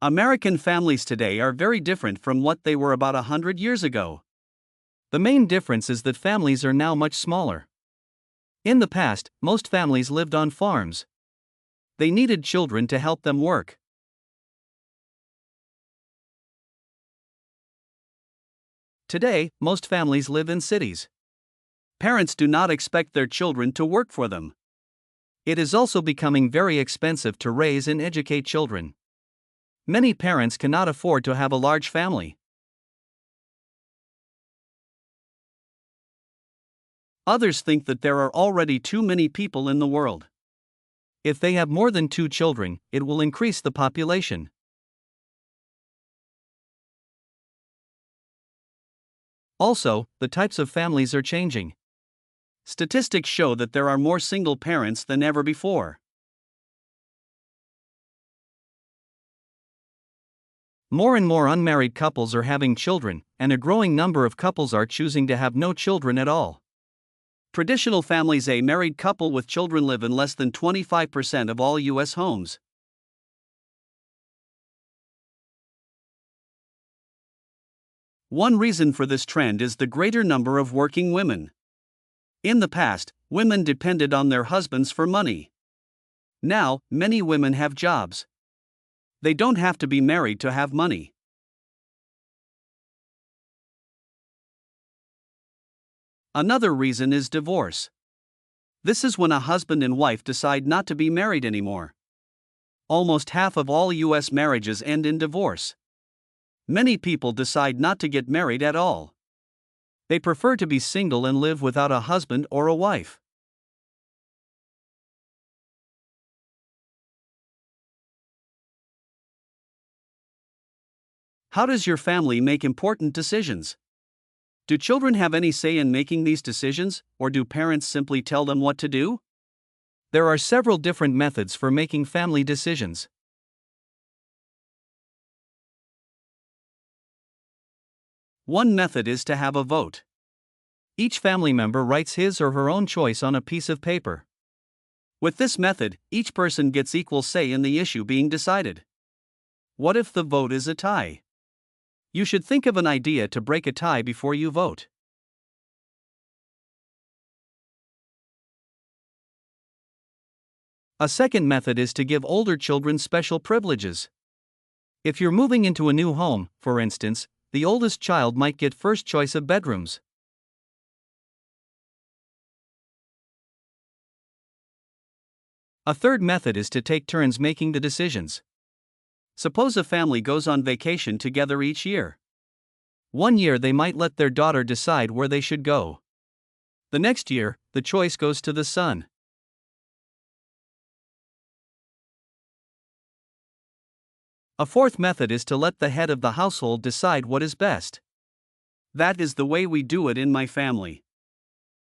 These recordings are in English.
American families today are very different from what they were about 100 years ago. The main difference is that families are now much smaller. In the past, most families lived on farms. They needed children to help them work. Today, most families live in cities. Parents do not expect their children to work for them. It is also becoming very expensive to raise and educate children. Many parents cannot afford to have a large family. Others think that there are already too many people in the world. If they have more than 2 children, it will increase the population. Also, the types of families are changing. Statistics show that there are more single parents than ever before. More and more unmarried couples are having children, and a growing number of couples are choosing to have no children at all. Traditional families, a married couple with children live in less than 25% of all U.S. homes. One reason for this trend is the greater number of working women. In the past, women depended on their husbands for money. Now, many women have jobs. They don't have to be married to have money. Another reason is divorce. This is when a husband and wife decide not to be married anymore. Almost half of all U.S. marriages end in divorce. Many people decide not to get married at all. They prefer to be single and live without a husband or a wife. How does your family make important decisions? Do children have any say in making these decisions, or do parents simply tell them what to do? There are several different methods for making family decisions. One method is to have a vote. Each family member writes his or her own choice on a piece of paper. With this method, each person gets equal say in the issue being decided. What if the vote is a tie? You should think of an idea to break a tie before you vote. A second method is to give older children special privileges. If you're moving into a new home, for instance, the oldest child might get first choice of bedrooms. A third method is to take turns making the decisions. Suppose a family goes on vacation together each year. One year they might let their daughter decide where they should go. The next year, the choice goes to the son. A fourth method is to let the head of the household decide what is best. That is the way we do it in my family.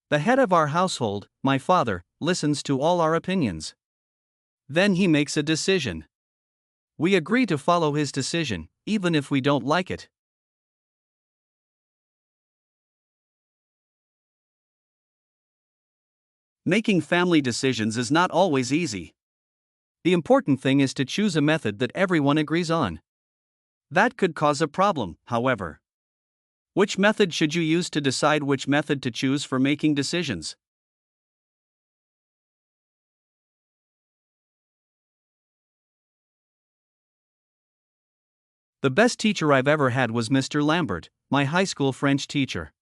The head of our household, my father, listens to all our opinions. Then he makes a decision. We agree to follow his decision, even if we don't like it. Making family decisions is not always easy. The important thing is to choose a method that everyone agrees on. That could cause a problem, however. Which method should you use to decide which method to choose for making decisions? The best teacher I've ever had was Mr. Lambert, my high school French teacher.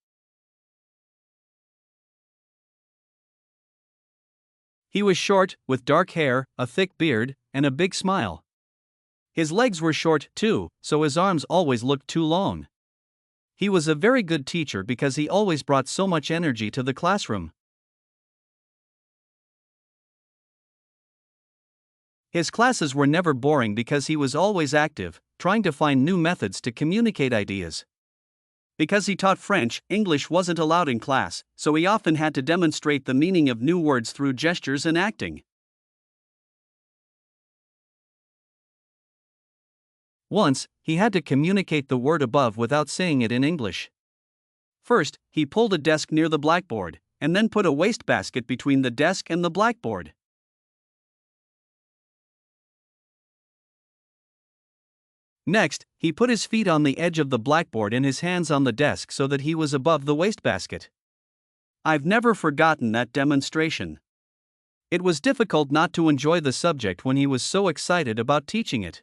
He was short, with dark hair, a thick beard, and a big smile. His legs were short, too, so his arms always looked too long. He was a very good teacher because he always brought so much energy to the classroom. His classes were never boring because he was always active, trying to find new methods to communicate ideas. Because he taught French, English wasn't allowed in class, so he often had to demonstrate the meaning of new words through gestures and acting. Once, he had to communicate the word above without saying it in English. First, he pulled a desk near the blackboard, and then put a wastebasket between the desk and the blackboard. Next, he put his feet on the edge of the blackboard and his hands on the desk so that he was above the wastebasket. I've never forgotten that demonstration. It was difficult not to enjoy the subject when he was so excited about teaching it.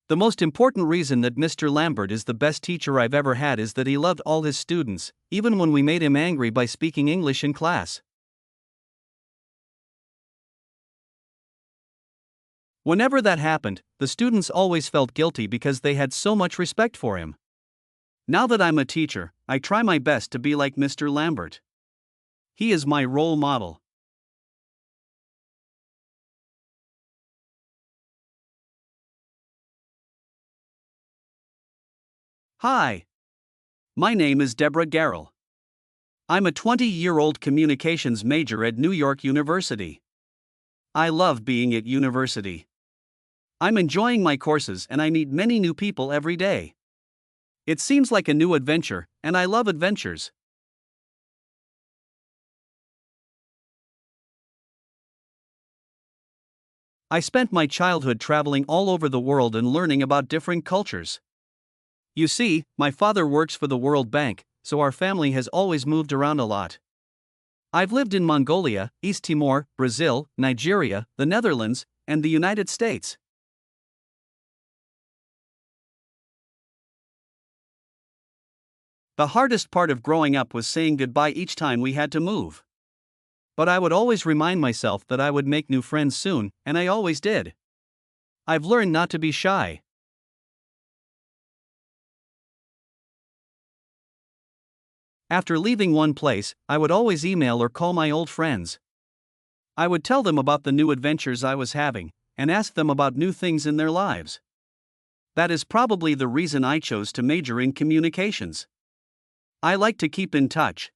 The most important reason that Mr. Lambert is the best teacher I've ever had is that he loved all his students, even when we made him angry by speaking English in class. Whenever that happened, the students always felt guilty because they had so much respect for him. Now that I'm a teacher, I try my best to be like Mr. Lambert. He is my role model. Hi. My name is Debra Garrell. I'm a 20-year-old communications major at New York University. I love being at university. I'm enjoying my courses and I meet many new people every day. It seems like a new adventure, and I love adventures. I spent my childhood traveling all over the world and learning about different cultures. You see, my father works for the World Bank, so our family has always moved around a lot. I've lived in Mongolia, East Timor, Brazil, Nigeria, the Netherlands, and the United States. The hardest part of growing up was saying goodbye each time we had to move. But I would always remind myself that I would make new friends soon, and I always did. I've learned not to be shy. After leaving one place, I would always email or call my old friends. I would tell them about the new adventures I was having, and ask them about new things in their lives. That is probably the reason I chose to major in communications. I like to keep in touch.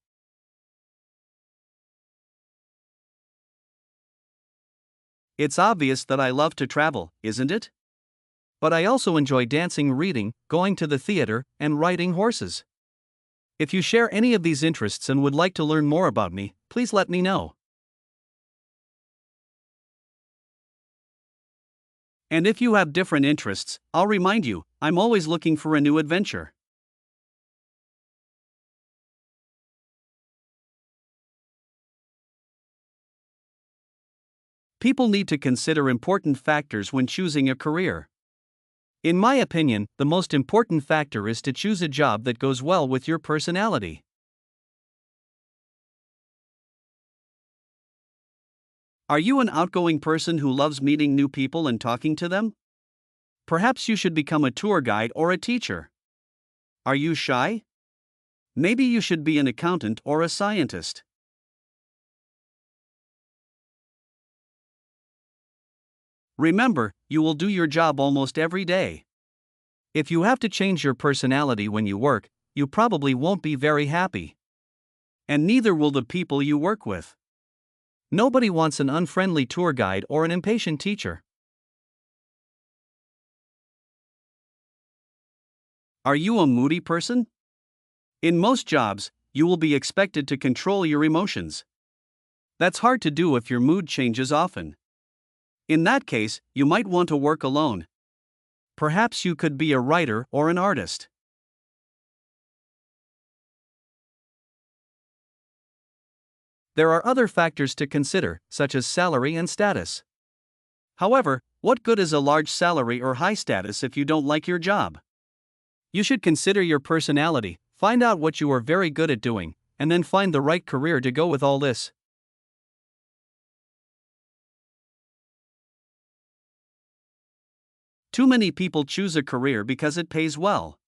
It's obvious that I love to travel, isn't it? But I also enjoy dancing, reading, going to the theater, and riding horses. If you share any of these interests and would like to learn more about me, please let me know. And if you have different interests, I'll remind you, I'm always looking for a new adventure. People need to consider important factors when choosing a career. In my opinion, the most important factor is to choose a job that goes well with your personality. Are you an outgoing person who loves meeting new people and talking to them? Perhaps you should become a tour guide or a teacher. Are you shy? Maybe you should be an accountant or a scientist. Remember, you will do your job almost every day. If you have to change your personality when you work, you probably won't be very happy. And neither will the people you work with. Nobody wants an unfriendly tour guide or an impatient teacher. Are you a moody person? In most jobs, you will be expected to control your emotions. That's hard to do if your mood changes often. In that case, you might want to work alone. Perhaps you could be a writer or an artist. There are other factors to consider, such as salary and status. However, what good is a large salary or high status if you don't like your job? You should consider your personality, find out what you are very good at doing, and then find the right career to go with all this. Too many people choose a career because it pays well.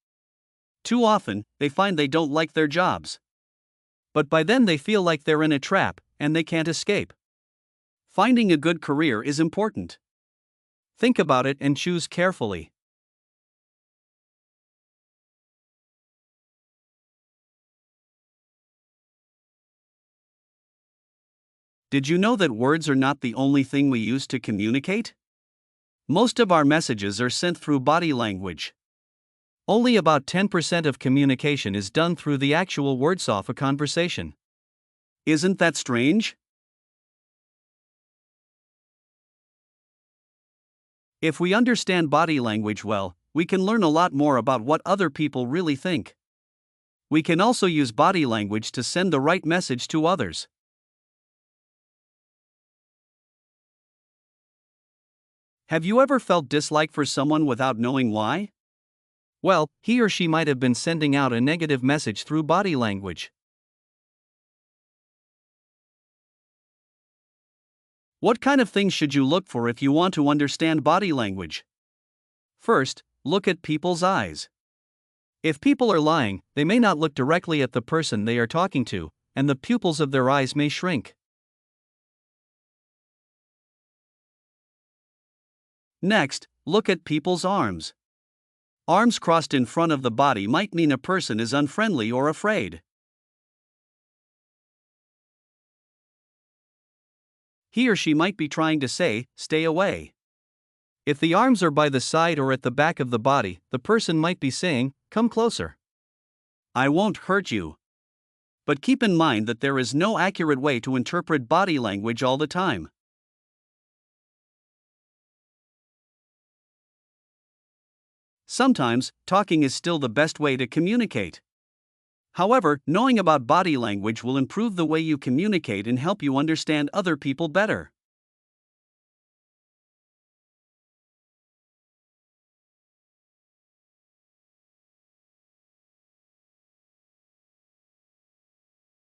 Too often, they find they don't like their jobs. But by then they feel like they're in a trap, and they can't escape. Finding a good career is important. Think about it and choose carefully. Did you know that words are not the only thing we use to communicate? Most of our messages are sent through body language. Only about 10% of communication is done through the actual words of a conversation. Isn't that strange? If we understand body language well, we can learn a lot more about what other people really think. We can also use body language to send the right message to others. Have you ever felt dislike for someone without knowing why? Well, he or she might have been sending out a negative message through body language. What kind of things should you look for if you want to understand body language? First, look at people's eyes. If people are lying, they may not look directly at the person they are talking to, and the pupils of their eyes may shrink. Next, look at people's arms. Arms crossed in front of the body might mean a person is unfriendly or afraid. He or she might be trying to say, "Stay away." If the arms are by the side or at the back of the body, the person might be saying, "Come closer. I won't hurt you." But keep in mind that there is no accurate way to interpret body language all the time. Sometimes, talking is still the best way to communicate. However, knowing about body language will improve the way you communicate and help you understand other people better.